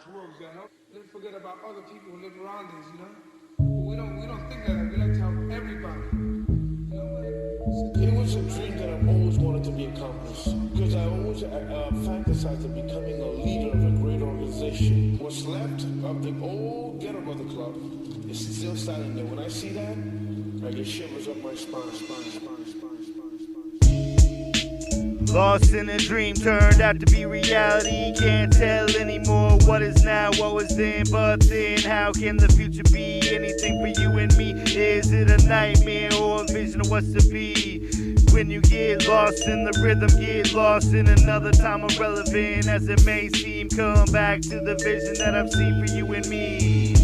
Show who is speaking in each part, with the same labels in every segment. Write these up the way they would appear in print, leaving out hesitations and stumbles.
Speaker 1: towards that. Let's forget about other people who live around us, you know? We don't think that. We like to help everybody. You know what?
Speaker 2: It was a dream that I've always wanted to be accomplished because I always fantasized of becoming a leader of a great organization. What's left of the old Ghetto Brother Club is still standing there. When I see that, I get shivers up my spine.
Speaker 3: Lost in a dream turned out to be reality. Can't tell anymore what is now, what was then. But then how can the future be anything for you and me? Is it a nightmare or a vision of what's to be? When you get lost in the rhythm, get lost in another time, irrelevant as it may seem. Come back to the vision that I've seen for you and me.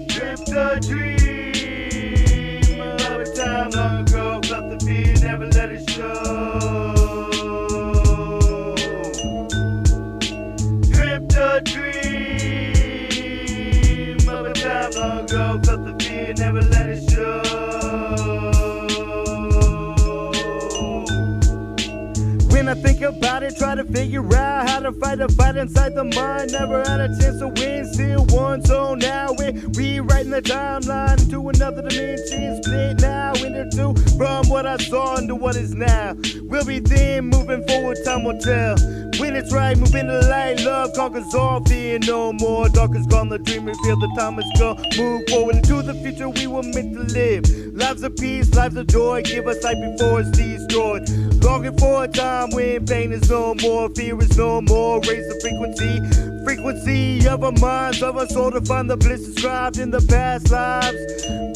Speaker 3: Dreamt a dream of a time long ago. Felt the fear, never let it show. A dream of a time long ago. Felt the fear, never let it show. When I think about it, try to figure out how to fight a fight inside the mind. Never had a chance to win, still won. So now we're rewriting the timeline into another dimension. Split now into two, from what I saw into what is now. We'll be then moving forward, time will tell. When it's right, move into the light, love conquers all fear no more. Dark is gone, the dream revealed, the time is gone. Move forward into the future we were meant to live. Lives of peace, lives of joy, give us life before it's destroyed. Longing for a time when pain is no more, fear is no more. Raise the frequency of our minds, of our soul to find the bliss described in the past lives.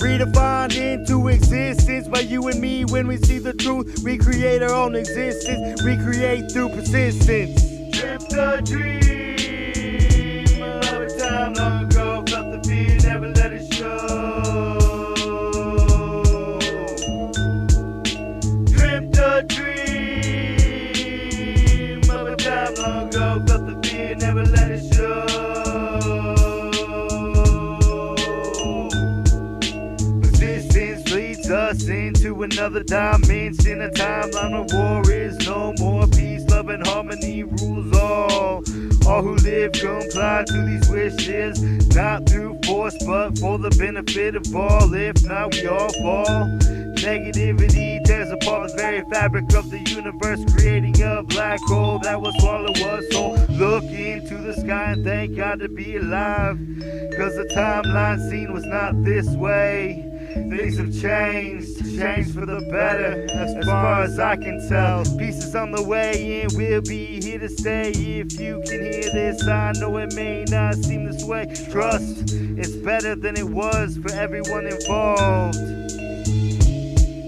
Speaker 3: Redefined into existence by you and me. When we see the truth, we create our own existence. We create through persistence. Dreamt a dream of a time long ago. Felt the fear, never let it show. Dreamt a dream of a time long ago. Felt the fear, never let it show. Persistence leads us into another dimension. A timeline of war is no more. Peace, love, and harmony rules all. All who live comply to these wishes, not through force, but for the benefit of all. If not, we all fall. Negativity tears apart the very fabric of the universe, creating a black hole that will swallow us whole. Look into the sky and thank God to be alive, cause the timeline seen was not this way. Things have changed for the better, as far as I can tell. Peace is on the way and we'll be here to stay. If you can hear this, I know it may not seem this way. Trust, it's better than it was for everyone involved.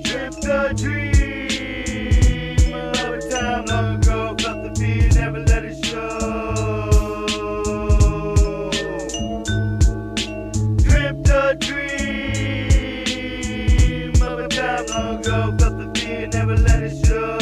Speaker 3: Dreamt a dream of a time long ago. Felt the fear, never let it show. Dreamt a dream of a time long ago. Felt the fear, never let it show.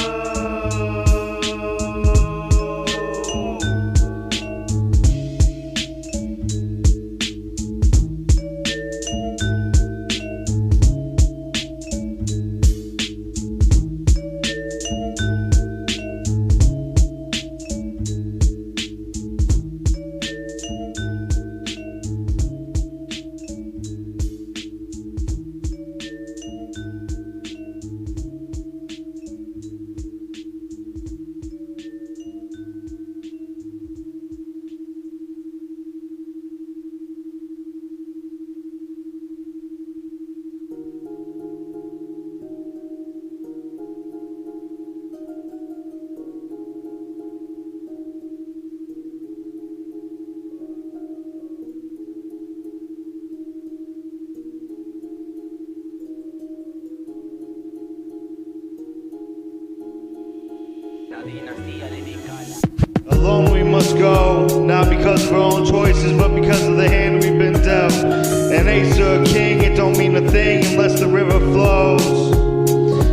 Speaker 3: Alone we must go, not because of our own choices, but because of the hand we've been dealt. An ace or a king, it don't mean a thing unless the river flows.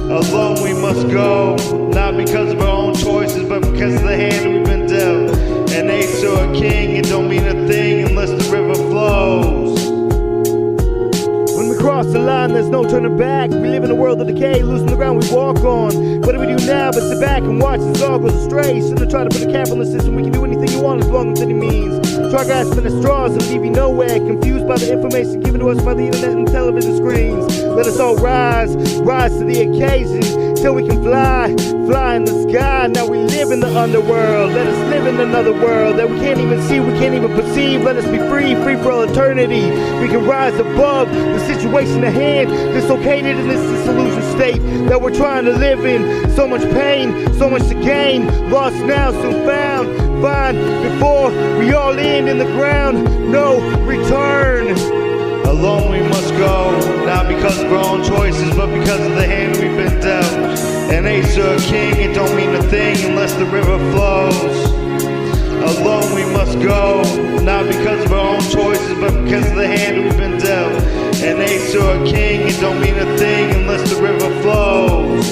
Speaker 3: Alone we must go, not because of our own choices, but because of the hand we've been dealt. An ace or a king, it don't mean a thing unless the river flows. When we cross the line, there's no turning back. We live in a world of decay, losing the ground we walk on. What do we do now but sit back and watch as all goes astray? Shouldn't have tried to put a cap on the system, we can do anything you want. on as long as any means. Try grasping the straws and leave you nowhere, confused by the information given to us by the internet and television screens. Let us all rise to the occasion, till we can fly in the sky. Now we live in the underworld. Let us live in another world that we can't even see, we can't even perceive. Let us be free for all eternity. We can rise above the situation at hand, dislocated in this disillusioned state that we're trying to live in. So much pain, so much to gain, lost now, soon found. Find before we all end in the ground, no return.
Speaker 4: Alone we must go, not because of our own choices, but because of the hand we've been dealt. An ace or a king, it don't mean a thing unless the river flows. Alone we must go, not because of our own choices, but because of the hand we've been dealt. An ace or a king, it don't mean a thing unless the river flows.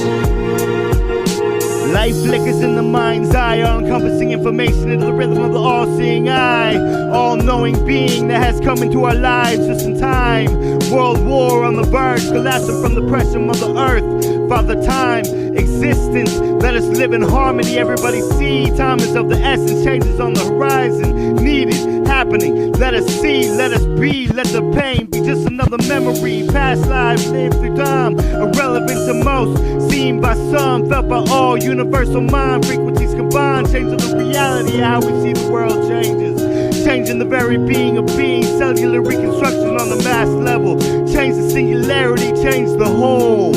Speaker 3: Life flickers in the mind's eye, all-encompassing information into the rhythm of the all-seeing eye. All-knowing being that has come into our lives just in time. World war on the verge, collapsing from the pressure of the earth. Father time, existence, let us live in harmony. Everybody see, time is of the essence, changes on the horizon. Needed, happening, let us see, let us be. Let the pain be just another memory. Past lives lived through time, irrelevant to most, seen by some, felt by all. Universal mind frequencies combined, changing the reality of how we see the world changes. Changing the very being of being, cellular reconstruction on the mass level. Change the singularity, change the whole.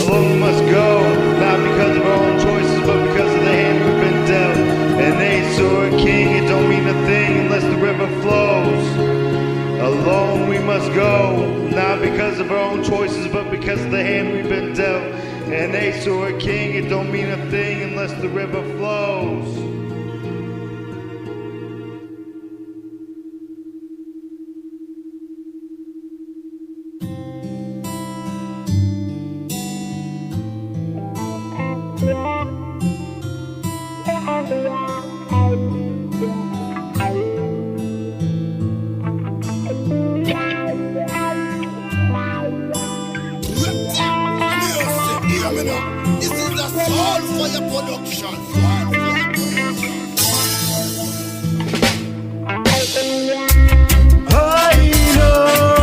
Speaker 4: Alone we must go, not because of our own choices, but because of the hand we've been dealt. An ace or a king, it don't mean a thing unless the river flows. Alone we must go, not because of our own choices, but because of the hand we've been dealt. An ace or a king, it don't mean a thing unless the river flows.
Speaker 5: This is the Soul Fire production.
Speaker 3: I know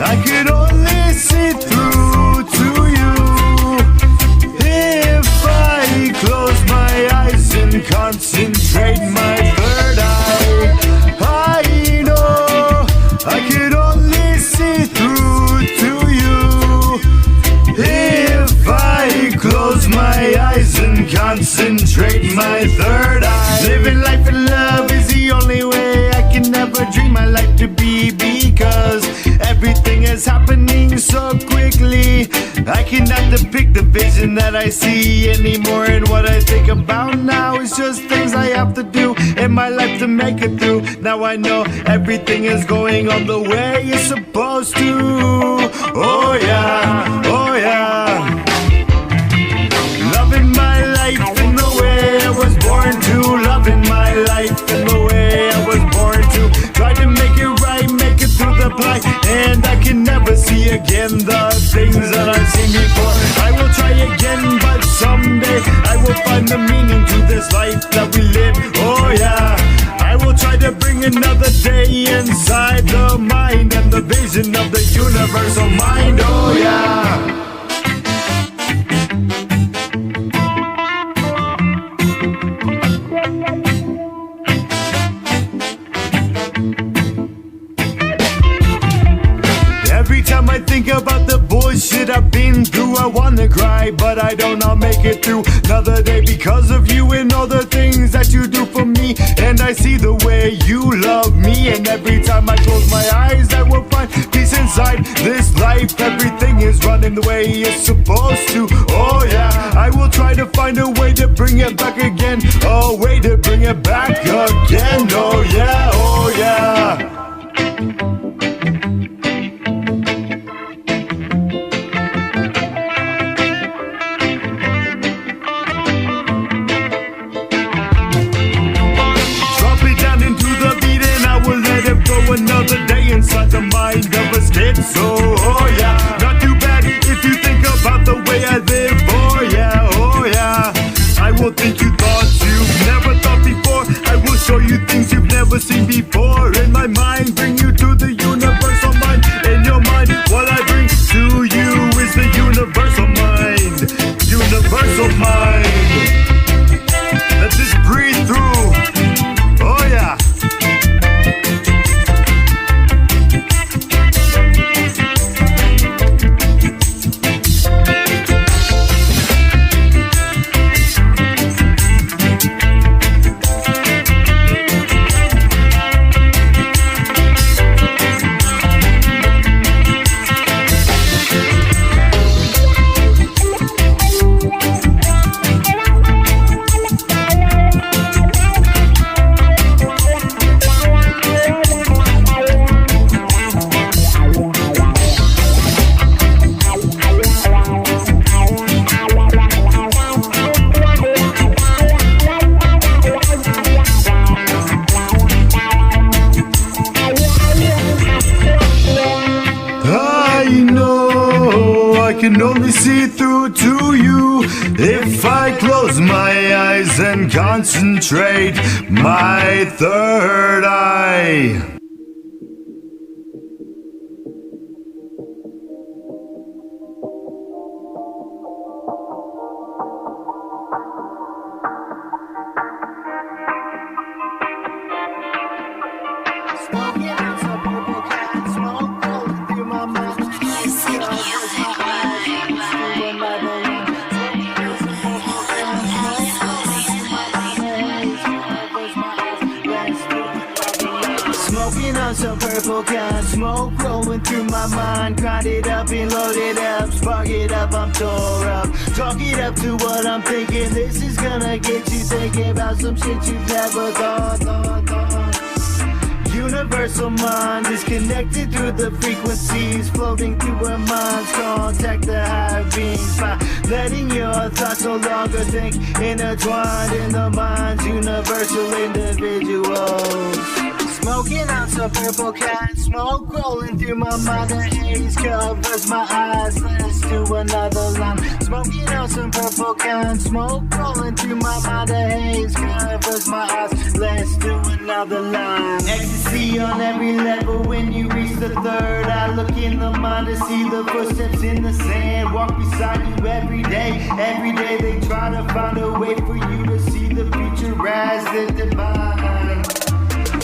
Speaker 3: I could only see through to you if I close my eyes and concentrate my third eye. I know I could only see through to you if I close my eyes and concentrate my third eye. Living life in love is the only way I can never dream my life to be, because everything is happening so quickly. I cannot depict the vision that I see anymore, and what I think about now is just things I have to do in my life to make it through. Now I know everything is going on the way it's supposed to. Oh yeah, oh yeah. Loving my life in the way I was born to. Loving my life in the way I was born to. Try to make it right, make it through the blight, and I can never see again the things that I've seen before. I will try again, but someday I will find the meaning to this life that we live. Oh yeah, I will try to bring another day inside the mind and the vision of the universal mind. Oh yeah. Every time I think about the bullshit I've been through, I wanna cry, but I don't know, make it through another day because of you and all the things that you do for me. And I see the way you love me, and every time I close my eyes I will find peace inside this life. Everything is running the way it's supposed to. Oh yeah, I will try to find a way to bring it back again, a way to bring it back again. Oh yeah, oh yeah. Another day inside the mind of a schizo. Oh yeah, not too bad if you think about the way I live. Oh yeah, I will think you thought you've never thought before. can only see through to you if I close my eyes and concentrate my third eye.
Speaker 6: Smoking on some purple cat smoke rolling through my mind. Music, Smoking on some purple can, smoke rolling through my mind. Grind it up and load it up, spark it up, I'm tore up. Talk it up to what I'm thinking. This is gonna get you thinking about some shit you've never thought. Universal mind is connected through the frequencies, floating through our minds. Contact the higher beings by letting your thoughts no longer think, intertwined in the minds, universal individuals. Smoking on some purple cat smoke rolling through my mind. The haze covers my eyes. Let's do another line. Smoking on some purple cat smoke rolling through my mind. The haze covers my eyes. Let's do another line. Ecstasy on every level. When you reach the third eye, look in the mind to see the footsteps in the sand. Walk beside you every day. Every day they try to find a way for you to see the future as the divine.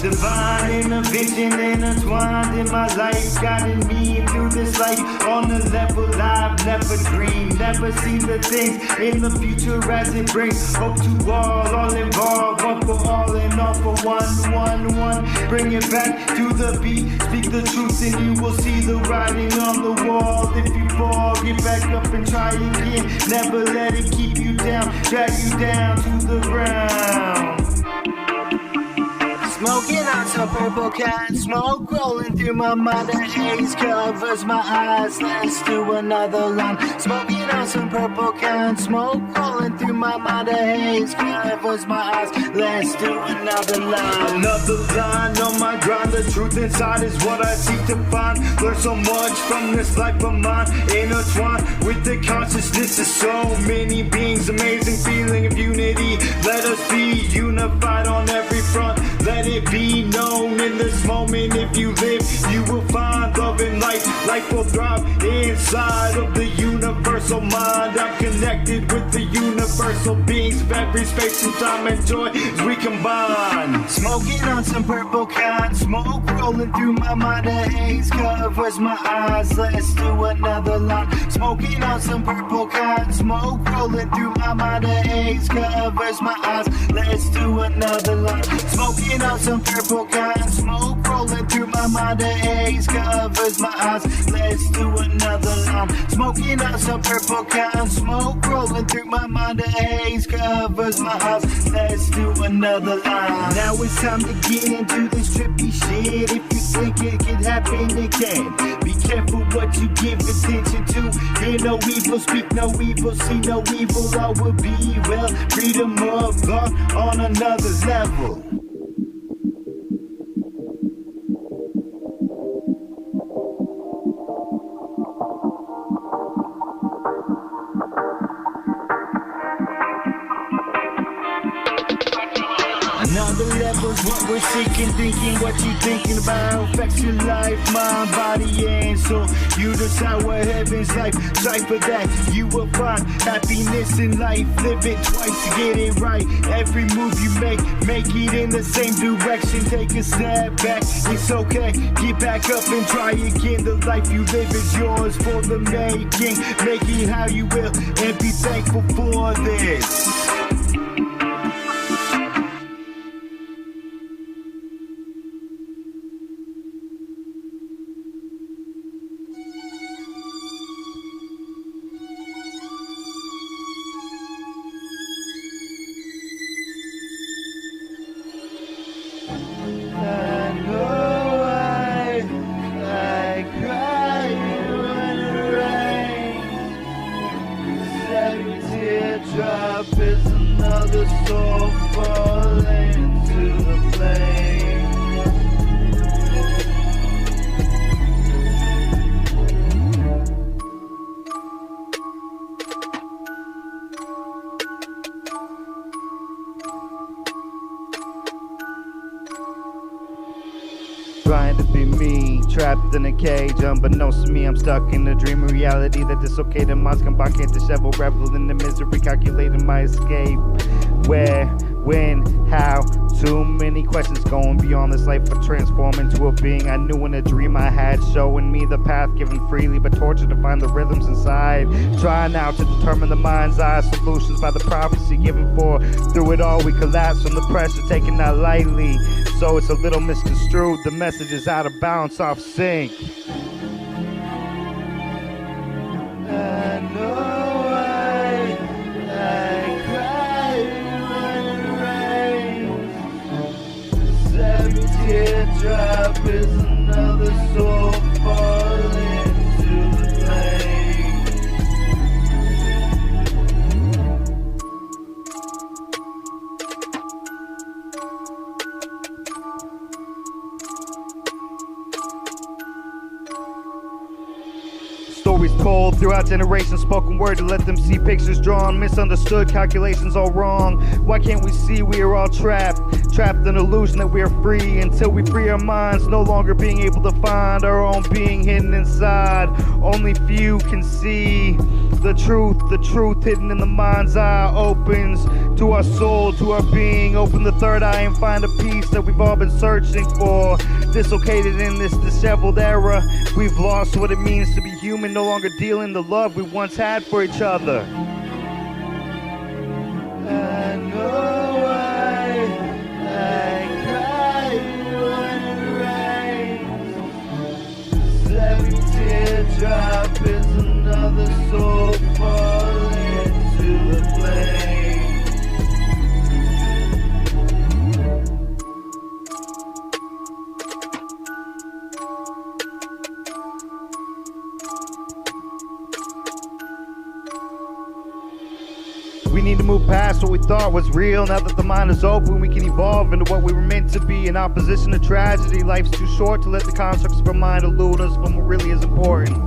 Speaker 6: Divine intervention intertwined in my life, guiding me through this life on a level I've never dreamed. Never seen the things in the future as it brings hope to all involved. One for all and all for one. Bring it back to the beat, speak the truth and you will see the writing on the wall. If you fall, get back up and try again. Never let it keep you down, drag you down to the ground. Smoking on some purple can, smoke rolling through my mind. The haze covers my eyes. Let's do another line. Smoking on some purple can, smoke rolling through my mind. The haze covers my eyes. Let's do another line.
Speaker 3: Another line on my grind. The truth inside is what I seek to find. Learn so much from this life of mine. Intertwined with the consciousness of so many beings. Amazing feeling of unity. Let us be unified on every front. Let it be known in this moment. If you live, you will find love and light. Life will thrive inside of the universal mind. I'm connected with the universal beings of every space and time and joy as we combine.
Speaker 6: Smoking on some purple can, smoke rolling through my mind. The haze covers my eyes. Let's do another line. Smoking on some purple can, smoke rolling through my mind. The haze covers my eyes. Let's do another line. Smoking on some purple can, smoke rolling through my mind. The haze covers my eyes. Let's do another line. Smoking on some purple can, smoke rolling through my mind. The haze covers my eyes. Let's do another line. Now it's time to get into this trippy shit. If you think it can happen, it can. Be careful what you give attention to. Hear no evil, speak no evil, see no evil. All will be well. Freedom of thought on another level. Another level's what we're seeking, thinking what you thinking about affects your life, mind, body, and soul. You decide what heaven's like. Strive for that, you will find happiness in life. Live it twice to get it right. Every move you make it in the same direction. Take a step back, it's okay. Get back up and try again. The life you live is yours for the making. Make it how you will and be thankful for this.
Speaker 3: Teardrop is me, trapped in a cage. Unbeknownst to me, I'm stuck in a dream of reality that dislocated minds combine can't dishevel, revel in the misery, calculating my escape. Where, when, how? Too many questions going beyond this life, but transform into a being I knew in a dream I had, showing me the path given freely, but tortured to find the rhythms inside. Trying now to determine the mind's eye solutions by the prophecy given for. Through it all, we collapse from the pressure, taking that lightly. So it's a little misconstrued. The message is out of balance, off sync. I know I cry when it rains. Every teardrop is another soul falling to the flame. Stories told throughout generations, spoken word to let them see pictures drawn, misunderstood, calculations all wrong. Why can't we see we are all trapped in illusion that we are free until we free our minds, no longer being able to find our own being hidden inside. Only few can see the truth hidden in the mind's eye opens to our soul, to our being. Open the third eye and find a peace that we've all been searching for. Dislocated in this disheveled era, we've lost what it means to be human, no longer dealing the love we once had for each other. I know I cry when it rains. Every teardrop is another soul falling to the flame. We need to move past what we thought was real. Now that the mind is open, we can evolve into what we were meant to be. In opposition to tragedy, life's too short to let the constructs of our mind elude us from what really is important.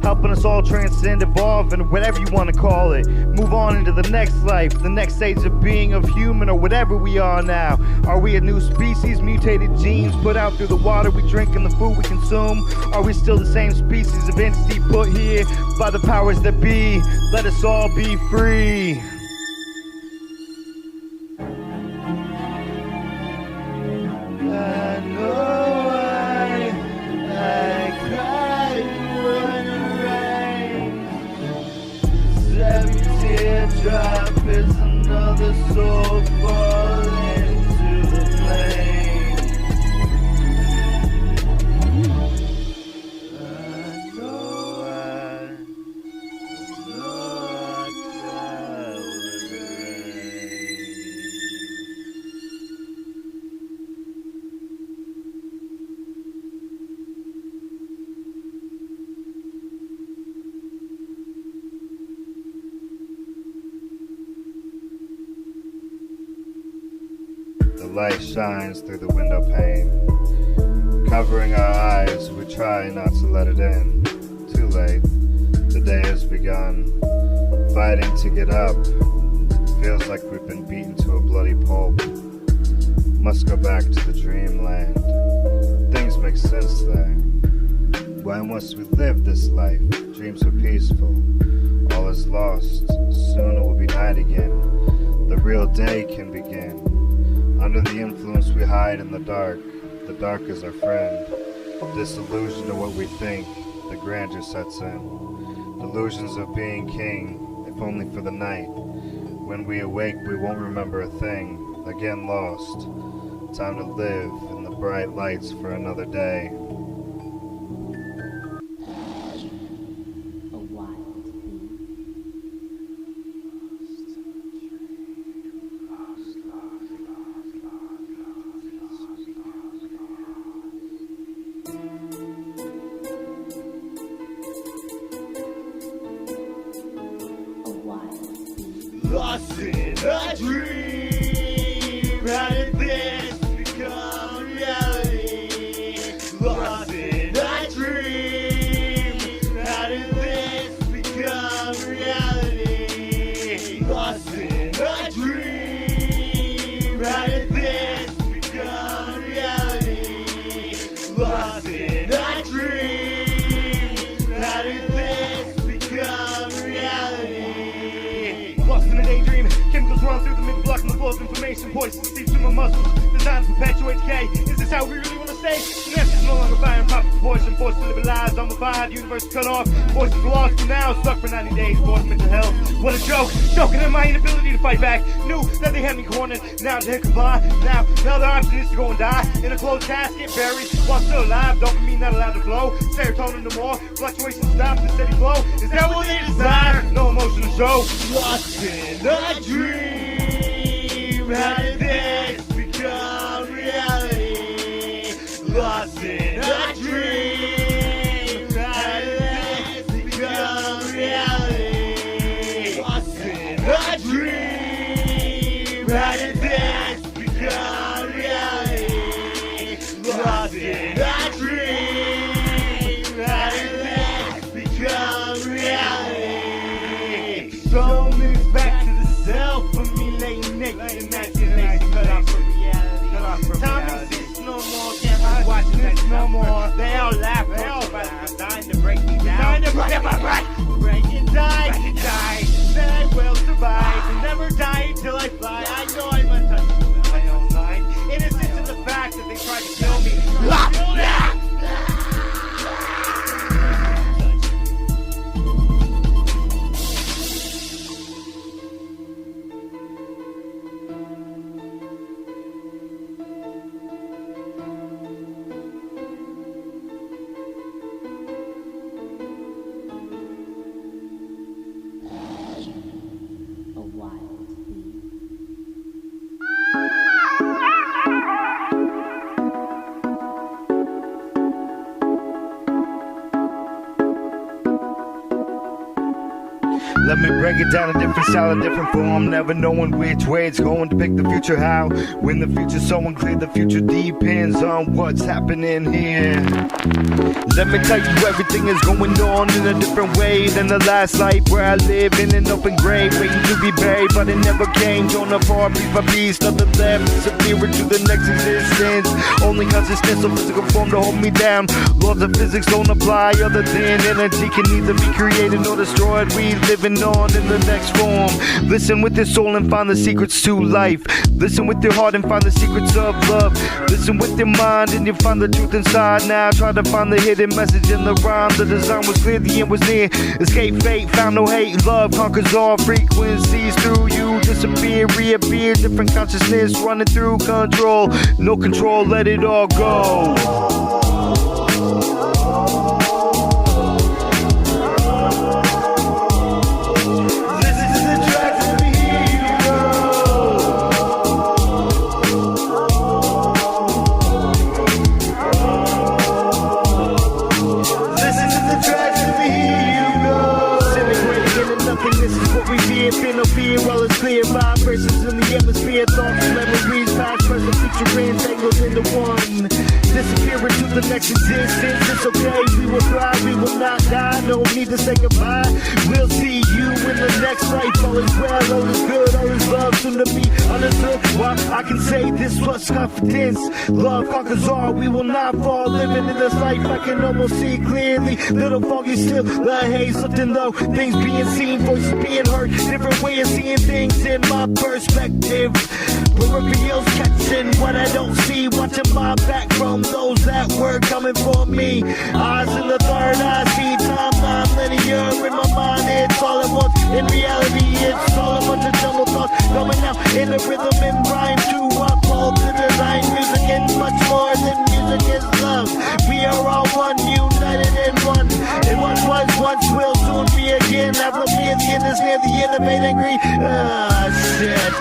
Speaker 3: Helping us all transcend, evolve, and whatever you want to call it. Move on into the next life, the next stage of being, of human, or whatever we are now. Are we a new species, mutated genes put out through the water we drink and the food we consume? Are we still the same species of entity put here by the powers that be? Let us all be free. I know I cry when it rains. Every teardrop is another soul falling to the flame. I know I cry when it rains. The light shines through the window pane, covering our eyes. We try not to let it in. Too late. The day has begun. Fighting to get up. Feels like we've been beaten to a bloody pulp. Must go back to the dreamland. Things make sense there. Why must we live this life? Dreams are peaceful. All is lost. Soon it will be night again. The real day can begin. Under the influence we hide in the dark. The dark is our friend. Disillusioned to what we think, the grandeur sets in. Delusions of being king, if only for the night. When we awake, we won't remember a thing. Again lost. Time to live in the bright lights for another day.
Speaker 7: A wild bee. A wild bee.
Speaker 3: Lost in a dream, how did this become reality? Lost Fluctuation, poison seeps through my muscles, designed to perpetuate decay. Is this how we really want to stay? The answer's no longer fire and proper proportion, forced to live a lies, unmodified, universe cut off, voices lost for now, stuck for 90 days, forced mental health. What a joke, choking in my inability to fight back. Knew that they had me cornered, now to hit comply. Now the option is to go and die in a closed casket, buried while still alive. Dopamine not allowed to flow, serotonin no more, fluctuation stops, the steady flow. Is that what they desire? No emotion to show. Lost in a dream, how did this become reality? Lost in a dream, how did this become reality? Lost in a dream, how did this become reality? Lost in a dream, how did this become reality? So moves back to the self for me, laying naked, imagination cut off from reality. Time exists no more, can't watch this no more. They all laugh, they all dying to break me down. Dying to break my back. Break and die, then I will survive. And never die until I fly. I know I must touch my own mind. Innocent to the fact that they tried to kill me.
Speaker 7: A wild beast.
Speaker 4: Let me break it down a different style, a different form. Never knowing which way it's going to pick the future how. When the future's so unclear, the future depends on what's happening here. Let me tell you, everything is going on in a different way than the last life where I live in an open grave, waiting to be buried, but it never came. Torn apart piece by piece, nothing left, disappearing to the next existence. Only consciousness of physical form to hold me down. Laws of physics don't apply, other than energy can neither be created nor destroyed. We living on in the next form. Listen with your soul and find the secrets to life. Listen with your heart and find the secrets of love. Listen with your mind and you'll find the truth inside. Now try to find the hidden message in the rhyme. The design was clear, the end was near. Escape fate, found no hate. Love conquers all frequencies. Through you disappear, reappear. Different consciousness running through control. No control, let it all go.
Speaker 6: Well, it's clear, vibrations in the hemisphere, thoughts, memories, past, present, future, entangled into one. Disappear into the next existence. It's okay, we will thrive, we will not die. No need to say goodbye. We'll see you in the next life. All is well, all is good, all is love, soon to be understood. Well, I can say this was confidence. Love conquers all, we will not fall. Living in this life, I can almost see clearly. Little foggy still, the haze lifting low. Things being seen, voices being heard. Different way of seeing things in my perspective. Peripherals catching what I don't see. Watching my back from those that were coming for me. Eyes in the third eye, see timeline linear in my mind. It's all at once. In reality, it's all a bunch of jumbled thoughts coming out in the rhythm and rhyme to uphold to the line. Music and much more than music is love. We are all one, united in one. And what was once will soon be again. I've looked near the end is near the end of hate and greed. Shit.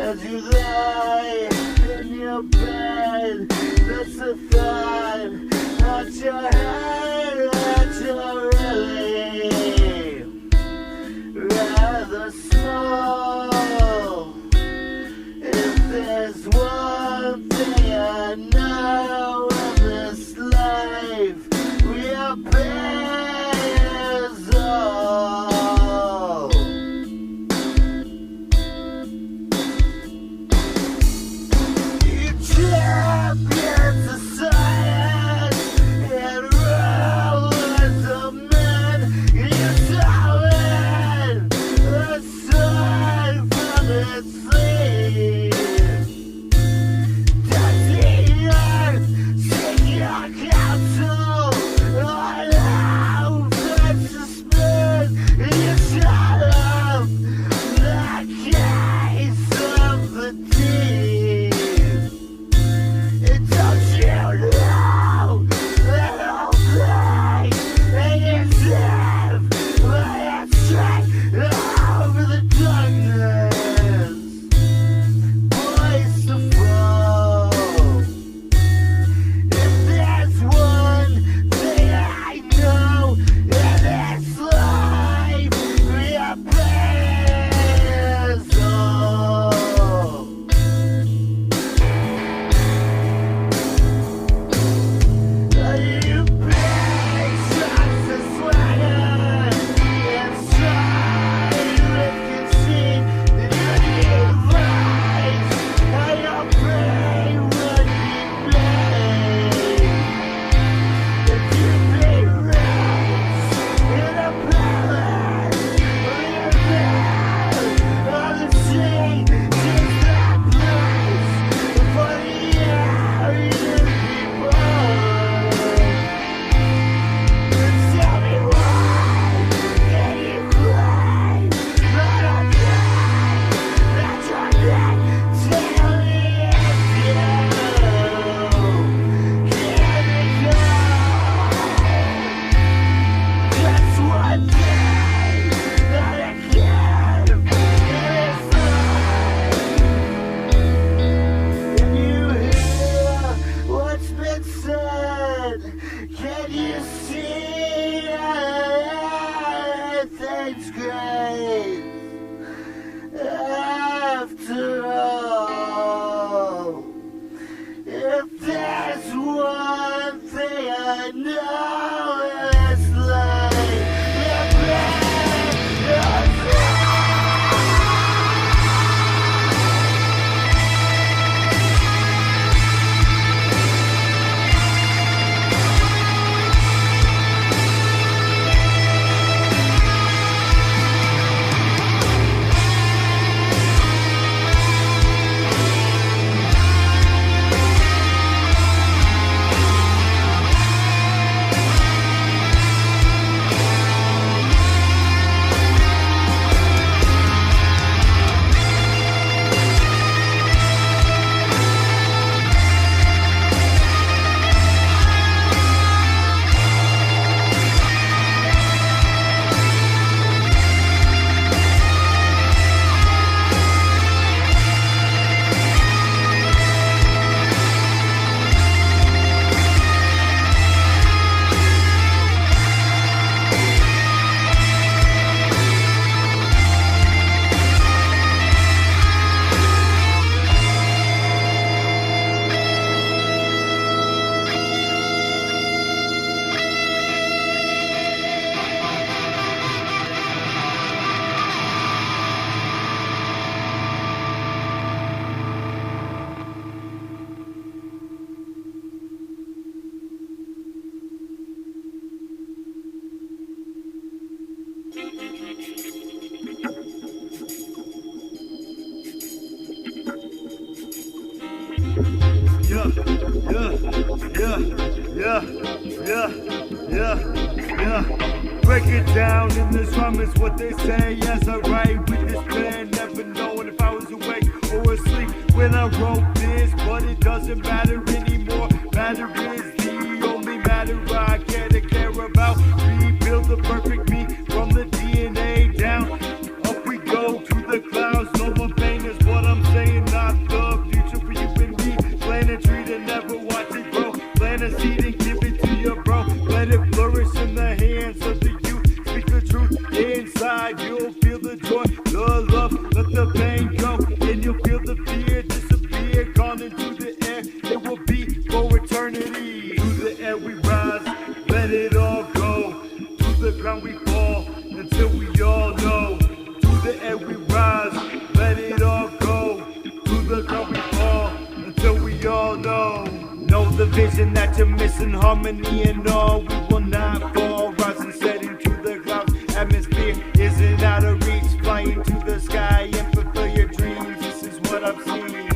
Speaker 6: as you lie in your bed. That's a thought at your head that you're really rather small. If there's one thing I know in this life, we are bears all. You champions of science and rulers of men. You stolen the sun from its sleep. Does the earth seek your counsel on how best to spend? You shut up the case of the deep. Don't you know that all thing in yourself will abstract over the darkness, poised to fall? If there's one thing I know in this life, we are bears all. You pay shots of swagger inside with conceit that you need lies and your brain would be made. If you be raised in a palace or your bed on the sea, just that place for the arrogant people. Tell me why can you cry? Not a guy that you're not. Tell me if you can recall just one day that I can in this life. Can you hear what's been said? Can you see everything's great after all? If there's one thing I know in this life, you're
Speaker 3: Break it down in this rhyme is what they say. As I write with this pen, never knowing if I was awake or asleep when I wrote this, but it doesn't matter anymore. Matter is the only matter I care about. Rebuild the perfect me from the DNA down. Up we go to the clouds. No more pain is what I'm saying. vision that you're missing, harmony and all. We will not fall, rising, setting to the clouds. Atmosphere isn't out of reach, flying to the sky and fulfill your dreams. This is what I've seen.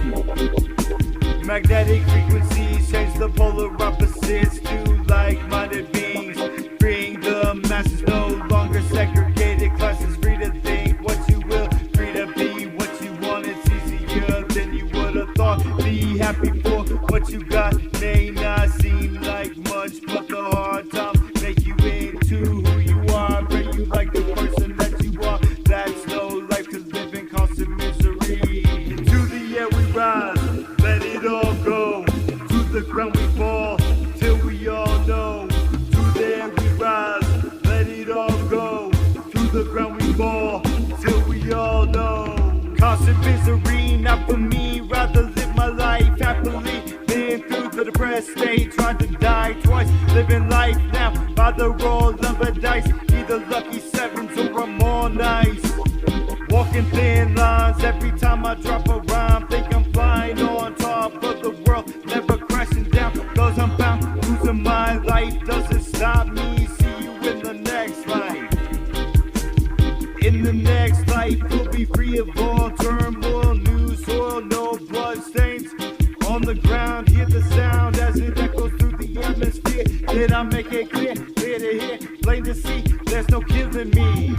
Speaker 3: Magnetic frequencies change the polar opposites to like-minded beings, freeing the masses, no longer segregated classes, free to think what you will, free to be what you want. It's easier than you would have thought. Be happy for what you got. May not seem like much, but the hard times make you into who you are. Pray you like the person that you are. That's no life, cause living constant misery. Into the air we rise, let it all go. To the ground we fall, till we all know. To the air we rise, let it all go. To the ground we fall, till we all know. Constant misery, not for me, rather live my life happily. Been through the depressed state, trying to die twice. Living life now by the roll of the dice. Either lucky sevens or I'm all nice. Walking thin lines every time I drop a rhyme. Think I'm flying on top of the world, never crashing down. Cause I'm bound, losing my life doesn't stop me. See you in the next life. In the next life, we'll be free of all turmoil, new soil, no blood stains. On the ground, hear the sound as it echoes through the atmosphere. Did I make it clear? Clear to hear, plain to see, there's no killing me.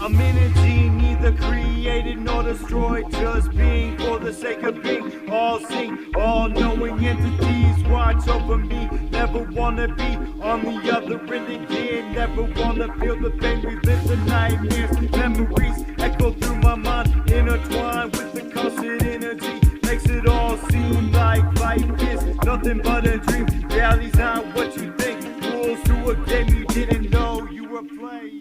Speaker 3: I'm energy, neither created nor destroyed, just being for the sake of being. All seeing, all knowing entities watch over me. Never wanna be on the other end again. Never wanna feel the pain, relive the nightmares. Memories echo through my mind, intertwined with the constant energy. Makes it all seem like life is nothing but a dream. Reality's not what you think. Rules to a game you didn't know you were playing.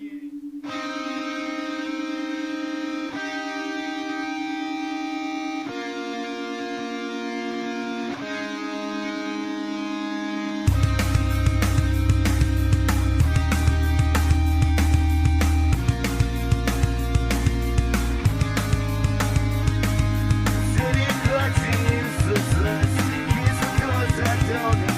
Speaker 3: Cause I don't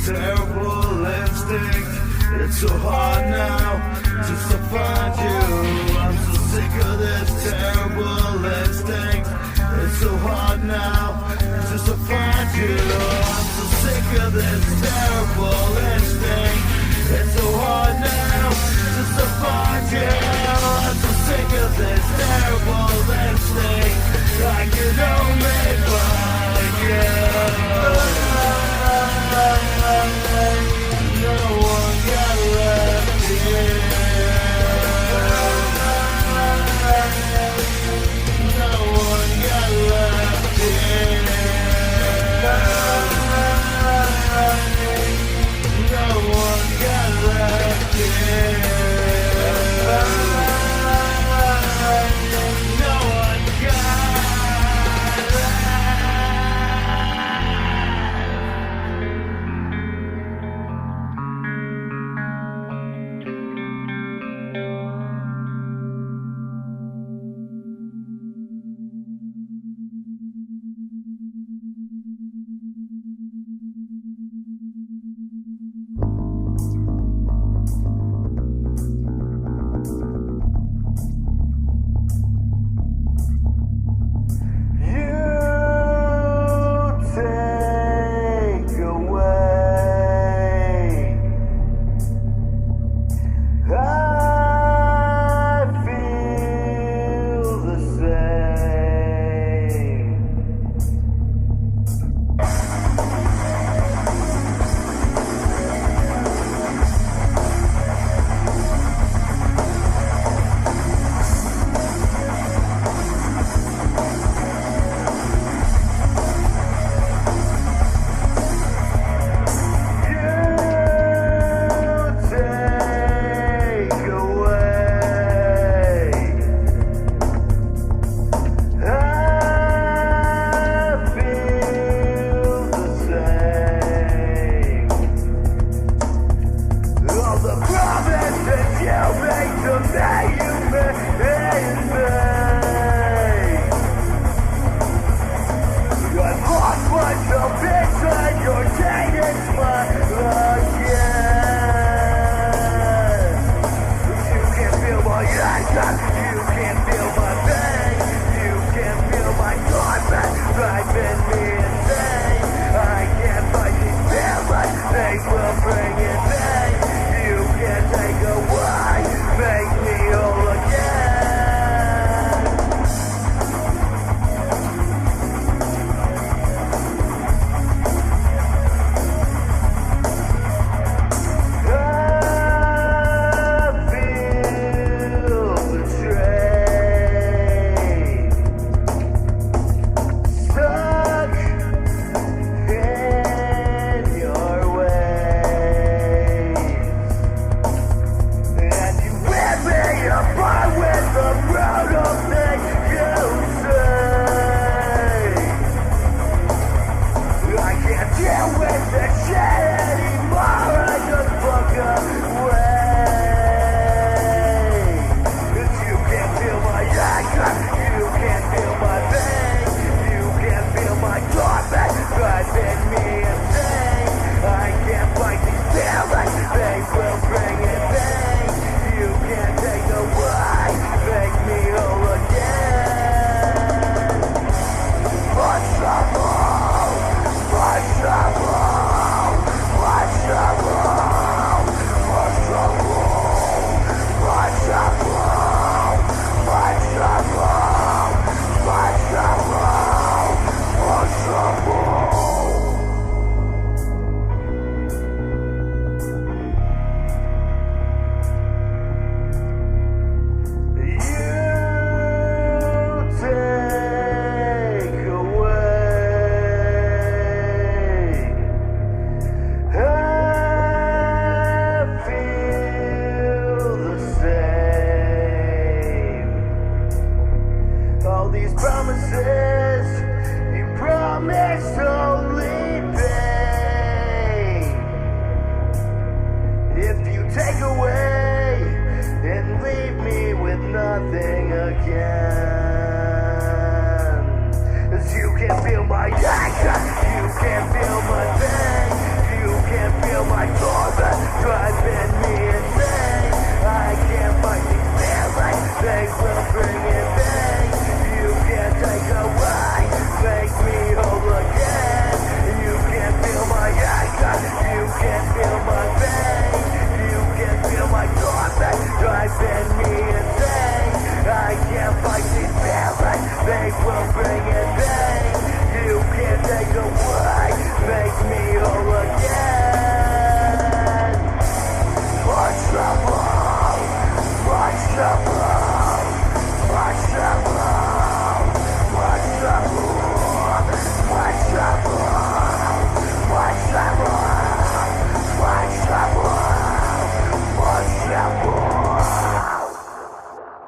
Speaker 3: terrible instinct. It's so hard now just to find you. I'm so sick of this terrible instinct. It's so hard now just to find you. I'm so sick of this terrible instinct. It's so hard now just to find you. I'm so sick of this terrible instinct. I can only find you. No one got left here. No one got left here. No one got left here. No one got nothing again. 'Cause you can feel my anger, you can feel my pain, you can
Speaker 6: life will bring it